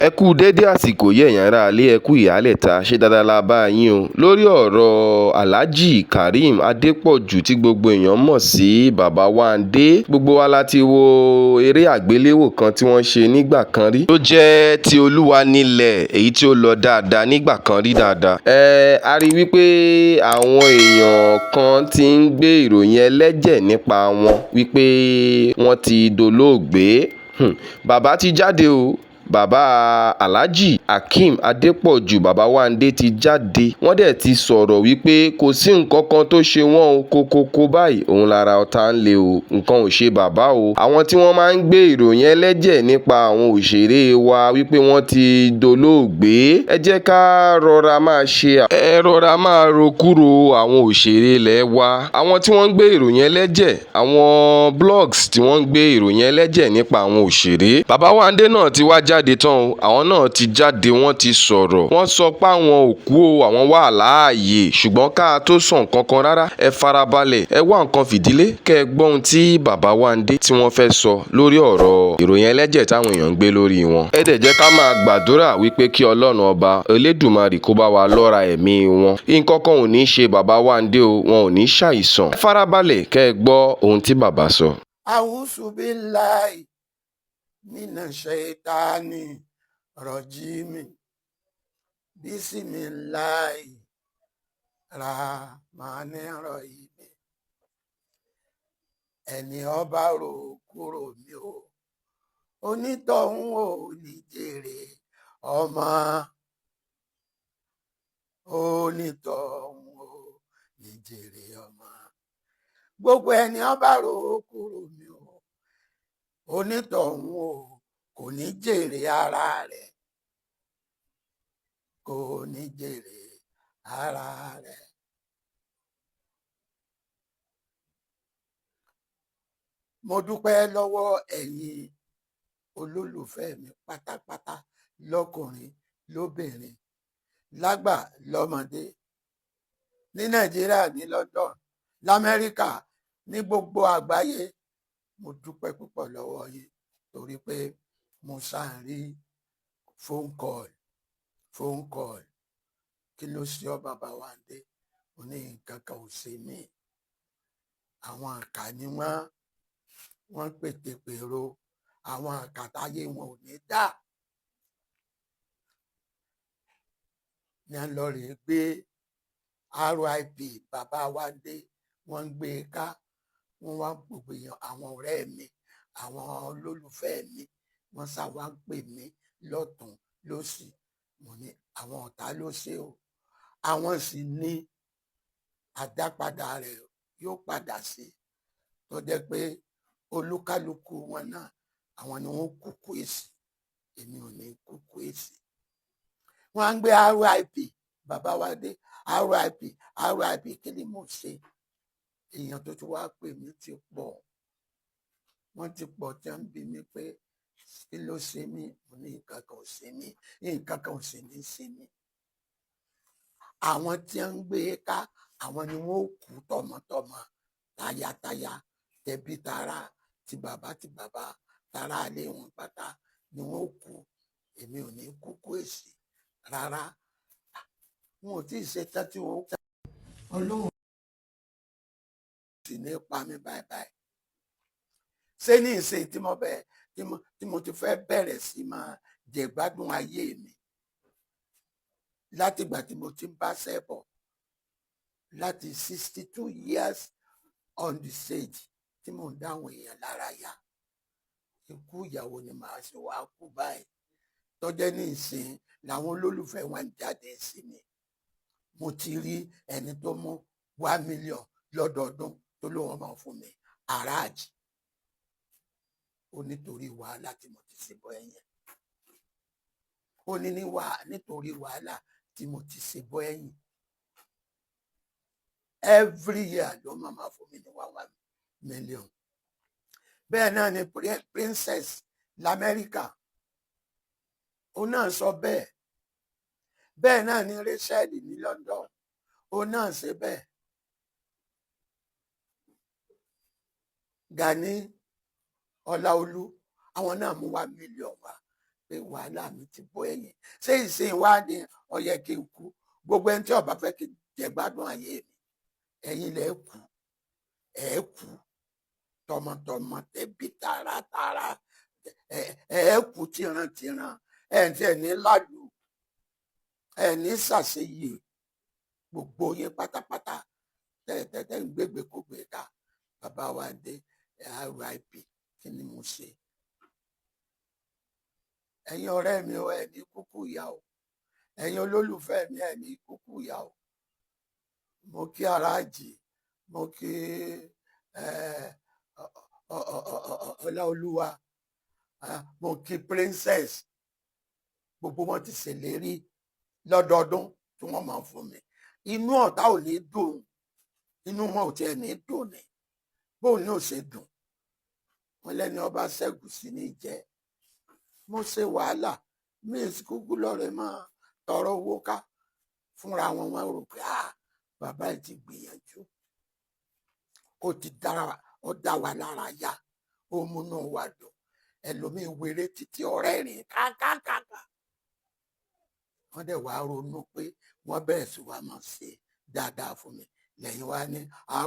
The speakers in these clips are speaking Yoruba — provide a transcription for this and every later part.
ẹ kú déédé àsìkò yìí ẹ̀yin aráalé, ẹ kú ìyálẹ̀ta, ṣé dáadáa la bá yín o. lórí ọ̀rọ̀ Alhaji Kareem Adépọ̀jù tí gbogbo èèyàn mọ̀ sí Baba Wándé, gbogbo wa la ti wo eré àgbéléwò kan tí wọ́n ṣe nígbà kan rí tó jẹ́ ti Olúwa nílẹ̀, èyí tí ó lọ dáadáa nígbà kan rí dáadáa. A rí wípé àwọn èèyàn kan ti ń gbé ìròyìn ẹlẹ́jẹ̀ nípa wọn wípé wọ́n ti dolóògbé. Bàbá ti jáde o. Bàbá Alhaji Hakeem Adépọ̀jù Baba Wándé ti jáde, wọ́n dẹ̀ ti sọ̀rọ̀ wípé kò sí nǹkan kan tó ṣe wọ́n o, kókókó báyìí òun lára ọ̀tá ń le o, nǹkan ò ṣe bàbá o. Àwọn tí wọ́n máa ń gbé ìròyìn ẹlẹ́jẹ̀ nípa àwọn òṣèré wa wípé wọ́n ti dolóògbé, ẹ jẹ́ ká rọra máa ro kúrò àwọn òṣèré ilẹ̀ wa. Àwọn tí wọ́n ń gbé ìròyìn ẹlẹ́jẹ̀, àwọn blogs tí wọ́n ń gbé ìròyìn ẹlẹ́jẹ̀ nípa àwọn òṣèré, Baba Wándé náà ti wá jáde tán o. Àwọn náà ti jáde, wọ́n ti sọ̀rọ̀, wọ́n sọ pé àwọn ò kú o, àwọn wà láàyè, ṣùgbọ́n ká tó sọ nǹkan kan rárá, ẹ farabalẹ̀, ẹ wá nǹkan fìdílé kẹ́ ẹ gbọ́ ohun tí Baba Wándé tí wọ́n fẹ́ sọ lórí ọ̀rọ̀ ìròyìn ẹlẹ́jẹ̀ táwọn èèyàn ń gbé lórí wọn. Ẹ dẹ̀ jẹ́ ká máa gbàdúrà wípé kí Ọlọ́run ọba Elédùmarè kó bá wa lọ́ra ẹ̀mí wọn. Nǹkan kan ò ní ṣe Baba Wándé o, wọn ò ní ṣàìsàn. Ẹ farabalẹ̀ kẹ́ ẹ gbọ́ ohun tí bàbá sọ. A'udhu billahi minash shaitani rajim. Bismillahi rahmanir rahim. Ẹni ọba rò kúrò mi o, onítọ̀hún ò ní jèrè ọmọ. Onítọ̀hún ò ní jèrè ọmọ. Gbogbo ẹni ọba rò kúrò mi o, onítọ̀hún ò kò ní jèrè ara rẹ̀, kò ní jèrè ara rẹ̀. Mo dúpẹ́ lọ́wọ́ ẹ̀yin olólùfẹ́ mi pátápátá, lọ́kùnrin lóbìnrin, lágbà lọ́mọdé, ní Nàìjíríà, ní London, l'Amẹ́ríkà, ní gbogbo àgbáyé. Mo dúpẹ́ púpọ̀ lọ́wọ́ yín torí pé mo ṣáà rí phone call. Kí ló ṣe ọ́ Baba Wándé? Mo ní nǹkan kan ò ṣe mí. Àwọn àkà ni wọ́n pètèpèrò, àwọn àkà táyé wọn ò ní dá. Ní à ń lọ rèé gbé RIP Baba Wándé, wọ́n ń gbé e ká, wọ́n wá gbogbo èèyàn, àwọn ọ̀rẹ́ mi, àwọn olólùfẹ́ mi, wọ́n sá wá ń pè mí lọ́tùn lósì. Mo ní àwọn ọ̀tá ló ṣe o, àwọn sì ní àdápadà rẹ̀ yóò padà sí, tó jẹ́ pé olúkálùkù wọn náà àwọn ni wọ́n kúkú èsì, èmi ò ní kúkú èsì. Wọ́n á ń gbé RIP Baba Wándé, RIP kí ni mo ṣe? Èèyàn tó ti wá pè mí ti pọ̀, wọ́n ti pọ̀ tí wọ́n ń bi mí pé kí ló ṣe mí? Mo ní nǹkan kan ò ṣe mí, nǹkan kan ò sì ní ṣe mí. Àwọn tí wọ́n ń gbé e ká, àwọn ni wọ́n ó kú tọmọtọmọ, tayátayá, tẹbí tará, ti bàbá, tará ilé wọn pátá ni wọ́n ó kú. Èmi ò ní kúkú èsì rárá. Wọn ò tí ì ṣe tán tí wọ́n ó kú. Ọlọ́run sì ní pa mí báyìí. Ṣé ní ìsìn tí mo ti fẹ́ bẹ̀rẹ̀ sí máa jẹ̀gbádùn ayé mi látìgbà tí mo ti ń bá sẹ́bọ̀ láti 62 years on the stage tí mò ń dáhùn èèyàn lára yá. Ikú ìyàwó ni màá ṣe wá kú báyìí. Tọ́jẹ́ ní ìsìn làwọn olólùfẹ́ wọn ń jáde sí mi. Mo ti rí ẹni tó mú 1 million lọ́dọọdún tó lóun máa fún mi àràjì. Ó nítorí wàhálà tí mo ti ṣe bọ́ ẹ̀yìn. Ó ní nítorí wàhálà tí mo ti ṣe bọ́ ẹ̀yìn. Every year ló máa fún mi ní 1 million. Bẹ́ẹ̀ náà ni Princess l'Amẹ́ríkà, ó náà sọ bẹ́ẹ̀. Bẹ́ẹ̀ náà ni Rachel ní London, ó náà ṣe bẹ́ẹ̀. Gani Ọláolú, àwọn náà mú 1 million wá pé wàhálà mi ti bọ́ ẹ̀yìn. Ṣé ìsìn wá ni ó yẹ kí n kú? Gbogbo ẹni tí ó bá fẹ́ kí n jẹ gbádùn ayé mi, ẹ̀yin lẹ kú, ẹ kú tọmọtọmọ, tẹbí taratara, ẹ kú tìrantìran, ẹ tí ẹ ní ládùú, ẹ ní ṣàṣeyè, gbogbo yín pátápátá tẹ ń gbégbé kó gbé ká. Bàbá Wándé RIP, kí ni mo ṣe? Ẹ̀yin ọ̀rẹ́ mi ò, ẹ ní kúkú ìyá o, ẹ̀yin olólùfẹ́ mi, ẹ ní kúkú ìyá o. Mo kí Aráàjì, mo kí Ọláolúwa, mo kí Princess. Gbogbo wọn ti ṣèlérí lọ́dọọdún tí wọ́n máa fún mi. Inú ọ̀tá ò ní dùn, inú wọn ò tiẹ̀ ní dùn ni. Bóun ni ò ṣe dùn? Wọn lẹ́ni ọba ṣẹ́gun sí ní jẹ́. Mo ṣe wàhálà, mi ì kúkú lọ́rẹ̀ máa tọrọ owó ká fúnra wọn. Wọn rò pé bàbá ẹ̀ ti gbìyànjú, ó ti dára, ó dá wa lára yá, ó múnú wa dùn. Ẹlòmíì wéré títí ọ̀rẹ́ rìn kákákáká. Wọ́n dẹ̀ wá ronú pé wọ́n bẹ̀rẹ̀ sí wa máa ṣe dáadáa fún mi. Lẹ́yìn wá ní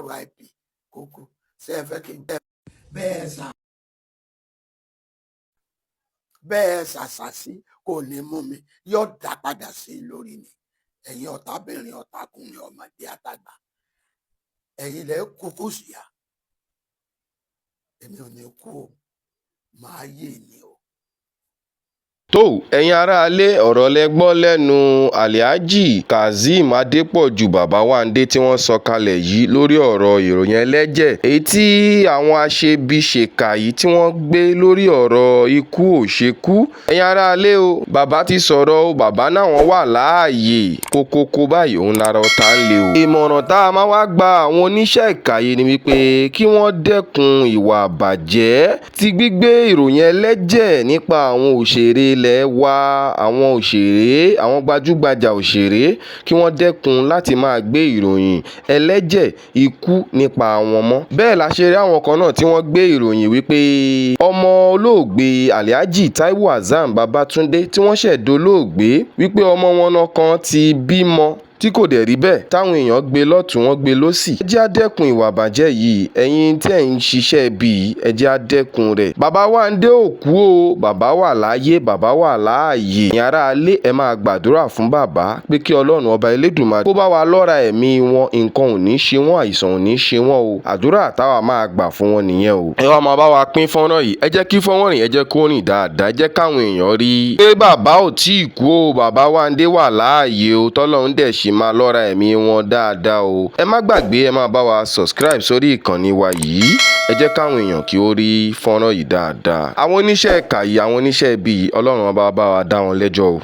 RIP kókó. Ṣé ẹ fẹ́ kí n jẹ́ bẹ́ẹ̀ ṣàṣàṣì kò ní mú mi, yóò dá padà sí i lórí ni. Ẹ̀yin ọ̀tábìnrin, ọ̀tákùnrin, ọmọdé àtàgbà, ẹ̀yin lẹ kúkú síyà. Èmi ò ní kú o, màá yé ni o. tó ẹ̀yin aráalé, ọ̀rọ̀ lẹ gbọ́ lẹ́nu Alhaji Kazeem Adépọ̀jù bàbá Wándé tí wọ́n sọ kalẹ̀ yìí lórí ọ̀rọ̀ ìròyìn ẹlẹ́jẹ̀ èyí tí àwọn aṣebiṣèkà yìí tí wọ́n gbé lórí ọ̀rọ̀ ikú òṣekú. ẹ̀yin aráalé o, bàbá ti sọ̀rọ̀ o, bàbá náà wọ́n wà láàyè kókókó báyìí òun lára ọ̀tá ń le o. ìmọ̀ràn tá a máa wá gba àwọn oníṣẹ́ ìkà yìí ni wípé kí wọ́n dẹ́kun ìwà àbàjẹ́ ti gbígbé ìròyìn ẹlẹ́jẹ̀ nípa àwọn òṣèré ilẹ̀ wa, àwọn òṣèré, àwọn gbajúgbajà òṣèré, kí wọ́n dẹ́kun láti máa gbé ìròyìn ẹlẹ́jẹ̀ ikú nípa àwọn mọ́. bẹ́ẹ̀ la ṣe rí àwọn kan náà tí wọ́n gbé ìròyìn wípé ọmọ olóògbé Alhaji Taiwo Hassan Babatunde tí wọ́n ṣẹ̀ dolóògbé wípé ọmọ wọn náà kan ti bímọ tí kò dẹ̀ rí bẹ́ẹ̀, táwọn èèyàn gbé lọ́tùn wọ́n gbé lósì. ẹ jẹ́ á dẹ́kun ìwà àbàjẹ́ yìí, ẹ̀yin tí ẹ̀ ń ṣiṣẹ́ ibi yìí, ẹ jẹ́ á dẹ́kun rẹ̀. bàbá Wándé ò kú o, bàbá wà láàyè, bàbá wà láàyè. ẹ̀yin aráalé, ẹ máa gbàdúrà fún bàbá pé kí Ọlọ́run ọba Elédùmarè kó bá wa lọ́ra ẹ̀mí wọn, nǹkan ò ní ṣe wọ́n, àìsàn ò ní ṣe wọ́n o. àdúrà táwa máa gbà fún wọn nìyẹn o. ẹ wá máa bá wa pín fọ́nrán yìí, ẹ jẹ́ kí fọ́nrán yìí, ẹ jẹ́ kó rìn dáadáa, ẹ jẹ́ káwọn èèyàn rí i pé bàbá ò tí ì kú o, bàbá Wándé wà láàyè o, tọ́lọ́run dẹ̀ ṣì máa lọ́ra ẹ̀mí wọn dáadáa o. ẹ má gbàgbé, ẹ máa bá wa subscribe sórí ìkànnì wa yìí, ẹ jẹ́ káwọn èèyàn kí ó rí fọ́nrán yìí dáadáa. àwọn oníṣẹ́ ìkà yìí, àwọn oníṣẹ́ ibi yìí, Ọlọ́run ọba bá wa dá wọn lẹ́jọ́ o.